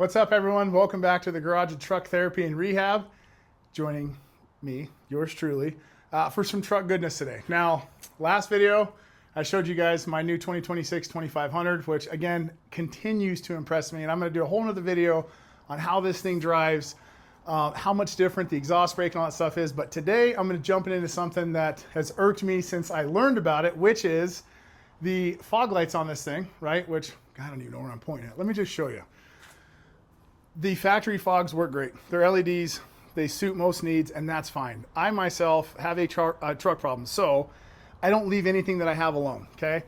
What's up, everyone? Welcome back to the Garage of Truck Therapy and Rehab. Joining me, yours truly, for some truck goodness today. Now, last video, I showed you guys my new 2026 2500, which again continues to impress me. And I'm going to do a whole nother video on how this thing drives, how much different the exhaust brake and all that stuff is. But today, I'm going to jump into something that has irked me since I learned about it, which is the fog lights on this thing, right? Which, I don't even know where I'm pointing at. Let me just show you. The factory fogs work great. They're LEDs, they suit most needs, and that's fine. I myself have a truck problem, so I don't leave anything that I have alone, okay?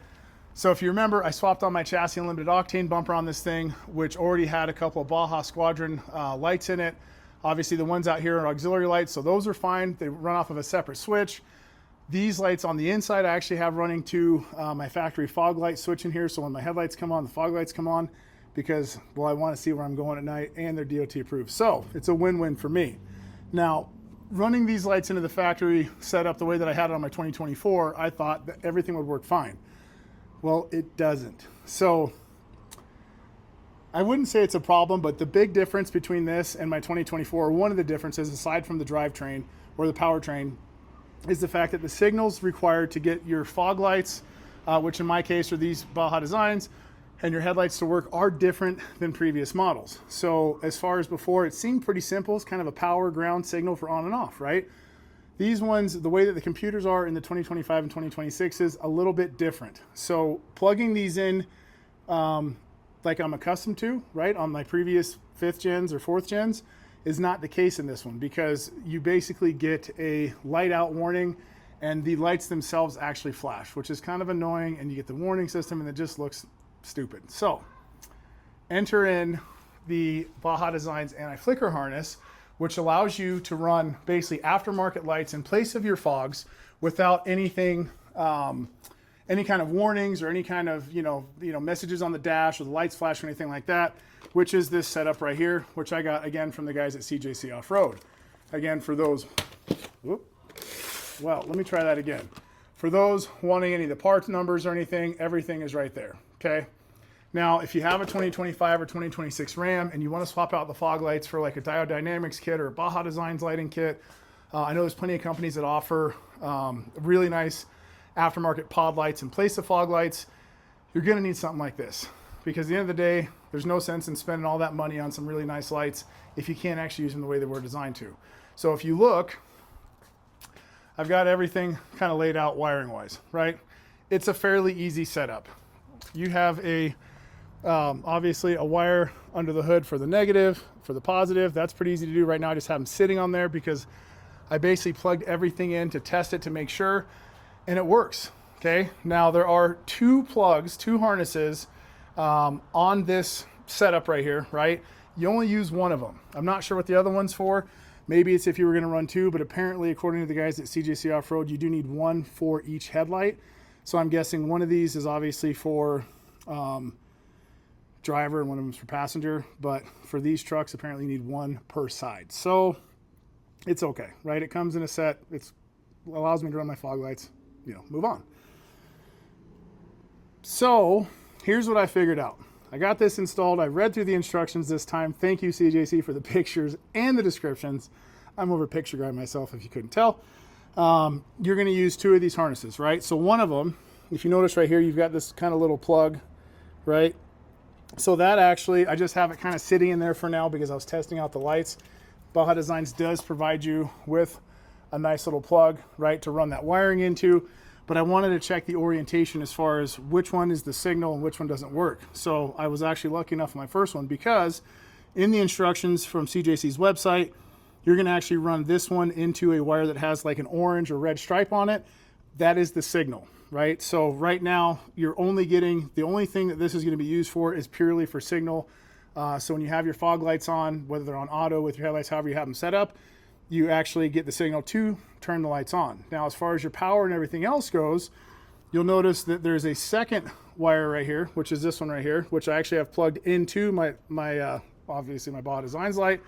So if you remember, I swapped on my chassis unlimited octane bumper on this thing, which already had a couple of Baja Squadron lights in it. Obviously the ones out here are auxiliary lights, so those are fine. They run off of a separate switch. These lights on the inside, I actually have running to my factory fog light switch in here, so when my headlights come on, the fog lights come on, because, well, I want to see where I'm going at night, and they're DOT approved. So it's a win-win for me. Now, running these lights into the factory setup the way that I had it on my 2024, I thought that everything would work fine. Well, it doesn't. So I wouldn't say it's a problem, but the big difference between this and my 2024, one of the differences, aside from the drivetrain or the powertrain, is the fact that the signals required to get your fog lights, which in my case are these Baja Designs, and your headlights to work are different than previous models. So as far as before, it seemed pretty simple. It's kind of a power ground signal for on and off, right? These ones, the way that the computers are in the 2025 and 2026 is a little bit different. So plugging these in like I'm accustomed to, right, on my previous 5th gens or 4th gens is not the case in this one, because you basically get a light out warning and the lights themselves actually flash, which is kind of annoying, and you get the warning system and it just looks stupid. So enter in the Baja Designs anti-flicker harness, which allows you to run basically aftermarket lights in place of your fogs without anything, any kind of warnings or any kind of, messages on the dash or the lights flash or anything like that, which is this setup right here, which I got again from the guys at CJC Off-Road. Again, for those, well, let me try that again. For those wanting any of the parts numbers or anything, everything is right there. Okay. Now, if you have a 2025 or 2026 Ram and you want to swap out the fog lights for like a Diode Dynamics kit or a Baja Designs lighting kit, I know there's plenty of companies that offer really nice aftermarket pod lights in place of fog lights. You're going to need something like this, because at the end of the day, there's no sense in spending all that money on some really nice lights if you can't actually use them the way they were designed to. So if you look, I've got everything kind of laid out wiring wise, right? It's a fairly easy setup. You have a obviously a wire under the hood for the negative, for the positive. That's pretty easy to do right now. I just have them sitting on there because I basically plugged everything in to test it to make sure, and it works. Okay. Now there are two harnesses on this setup right here, right? You only use one of them. I'm not sure what the other one's for. Maybe it's if you were going to run two, but apparently, according to the guys at CJC Off-Road, you do need one for each headlight. So I'm guessing one of these is obviously for driver and one of them is for passenger, but for these trucks, apparently you need one per side. So it's okay, right? It comes in a set. It allows me to run my fog lights, move on. So here's what I figured out. I got this installed. I read through the instructions this time. Thank you, CJC, for the pictures and the descriptions. I'm over a picture guy myself, if you couldn't tell. You're going to use two of these harnesses, right? So one of them, if you notice right here, you've got this kind of little plug, right? So that actually, I just have it kind of sitting in there for now because I was testing out the lights. Baja Designs does provide you with a nice little plug, right, to run that wiring into. But I wanted to check the orientation as far as which one is the signal and which one doesn't work. So I was actually lucky enough in my first one, because in the instructions from CJC's website, you're going to actually run this one into a wire that has like an orange or red stripe on it. That is the signal, right? So right now, you're only getting, the only thing that this is going to be used for is purely for signal. So when you have your fog lights on, whether they're on auto with your headlights, however you have them set up, you actually get the signal to turn the lights on. Now, as far as your power and everything else goes, you'll notice that there's a second wire right here, which is this one right here, which I actually have plugged into my obviously my Baja Designs light.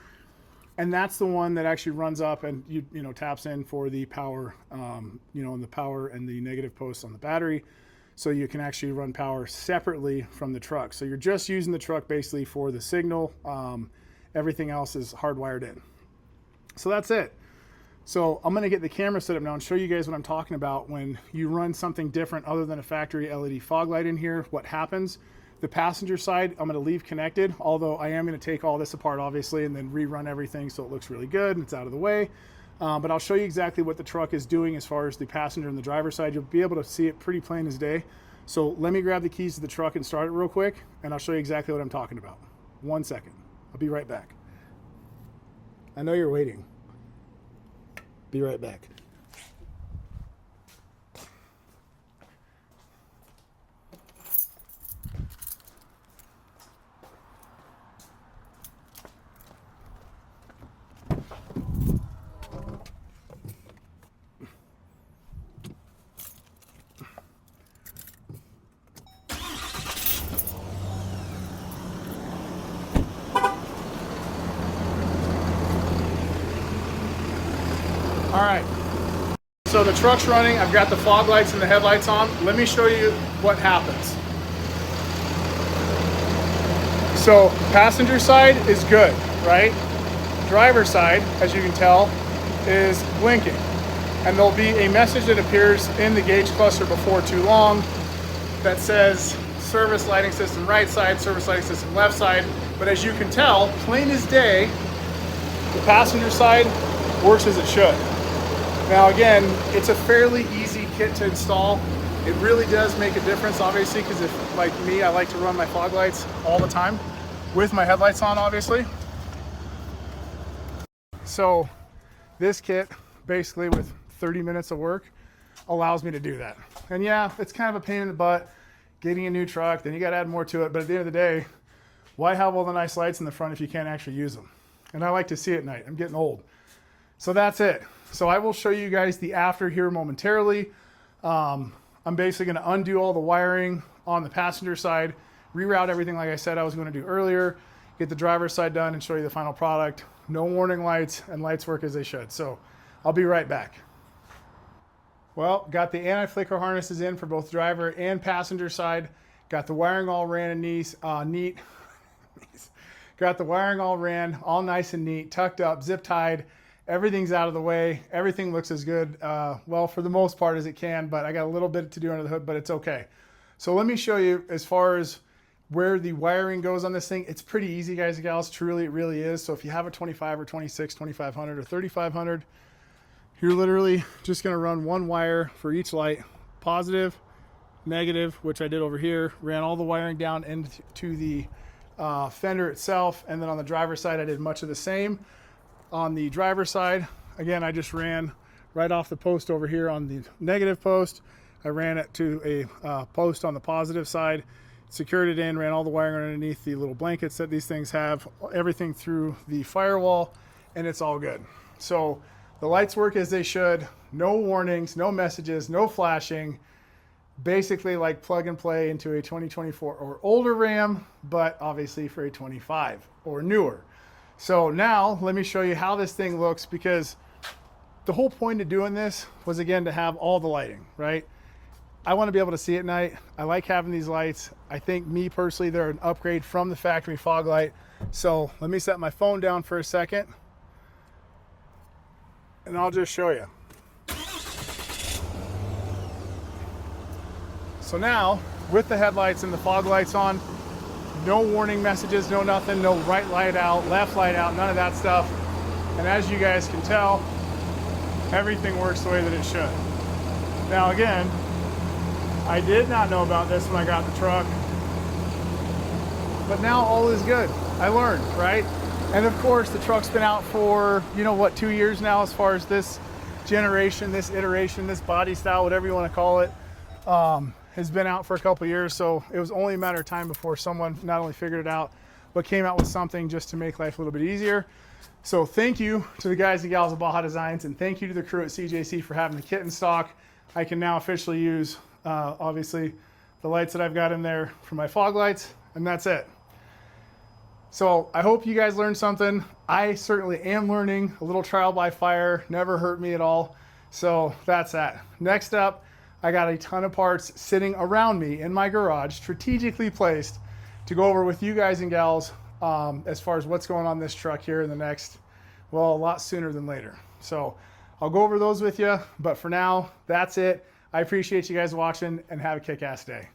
And that's the one that actually runs up and taps in for the power, and the power and the negative posts on the battery. so you can actually run power separately from the truck. So you're just using the truck basically for the signal. Everything else is hardwired in. So that's it. So I'm gonna get the camera set up now and show you guys what I'm talking about when you run something different other than a factory LED fog light in here, what happens. The passenger side, I'm gonna leave connected, although I am gonna take all this apart obviously and then rerun everything so it looks really good and it's out of the way. But I'll show you exactly what the truck is doing as far as the passenger and the driver side. You'll be able to see it pretty plain as day. So let me grab the keys to the truck and start it real quick and I'll show you exactly what I'm talking about. 1 second, I'll be right back. I know you're waiting. Be right back. All right, so the truck's running. I've got the fog lights and the headlights on. Let me show you what happens. So passenger side is good, right? Driver side, as you can tell, is blinking. And there'll be a message that appears in the gauge cluster before too long that says service lighting system right side, service lighting system left side. But as you can tell, plain as day, the passenger side works as it should. Now again, it's a fairly easy kit to install. It really does make a difference, obviously, because if, like me, I like to run my fog lights all the time with my headlights on, obviously. So this kit, basically with 30 minutes of work, allows me to do that. And yeah, it's kind of a pain in the butt getting a new truck, then you got to add more to it. But at the end of the day, why have all the nice lights in the front if you can't actually use them? And I like to see at night. I'm getting old. So that's it. So I will show you guys the after here momentarily. I'm basically going to undo all the wiring on the passenger side, reroute everything like I said I was going to do earlier, get the driver's side done and show you the final product. No warning lights and lights work as they should. So I'll be right back. Well, got the anti-flicker harnesses in for both driver and passenger side. Got the wiring all ran and neat. Got the wiring all ran, all nice and neat, tucked up, zip tied. Everything's out of the way. Everything looks as good, well, for the most part as it can, but I got a little bit to do under the hood, but it's okay. So let me show you as far as where the wiring goes on this thing. It's pretty easy, guys and gals. Truly, it really is. So if you have a 25 or 26, 2500 or 3500, you're literally just going to run one wire for each light, positive, negative, which I did over here, ran all the wiring down into the fender itself. And then on the driver's side, I did much of the same. On the driver's side, again, I just ran right off the post over here on the negative post. I ran it to a post on the positive side, secured it in, ran all the wiring underneath the little blankets that these things have, everything through the firewall, and it's all good. So the lights work as they should. No warnings, no messages, no flashing. Basically like plug and play into a 2024 or older Ram, but obviously for a 25 or newer. So now let me show you how this thing looks, because the whole point of doing this was, again, to have all the lighting, right? I want to be able to see at night. I like having these lights. I think, me personally, they're an upgrade from the factory fog light. So let me set my phone down for a second and I'll just show you. So now with the headlights and the fog lights on, no warning messages, no nothing, no right light out, left light out, none of that stuff. And as you guys can tell, everything works the way that it should. Now again, I did not know about this when I got the truck, but now all is good. I learned, right? And of course, the truck's been out for, you know what, 2 years now as far as this generation, this iteration, this body style, whatever you want to call it. Has been out for a couple of years, so it was only a matter of time before someone not only figured it out, but came out with something just to make life a little bit easier. So thank you to the guys and gals at Baja Designs, and thank you to the crew at CJC for having the kit in stock. I can now officially use, obviously, the lights that I've got in there for my fog lights, and that's it. So I hope you guys learned something. I certainly am learning. A little trial by fire never hurt me at all. So that's that. Next up, I got a ton of parts sitting around me in my garage, strategically placed to go over with you guys and gals as far as what's going on this truck here in the next, well, a lot sooner than later. So I'll go over those with you, but for now, that's it. I appreciate you guys watching and have a kick-ass day.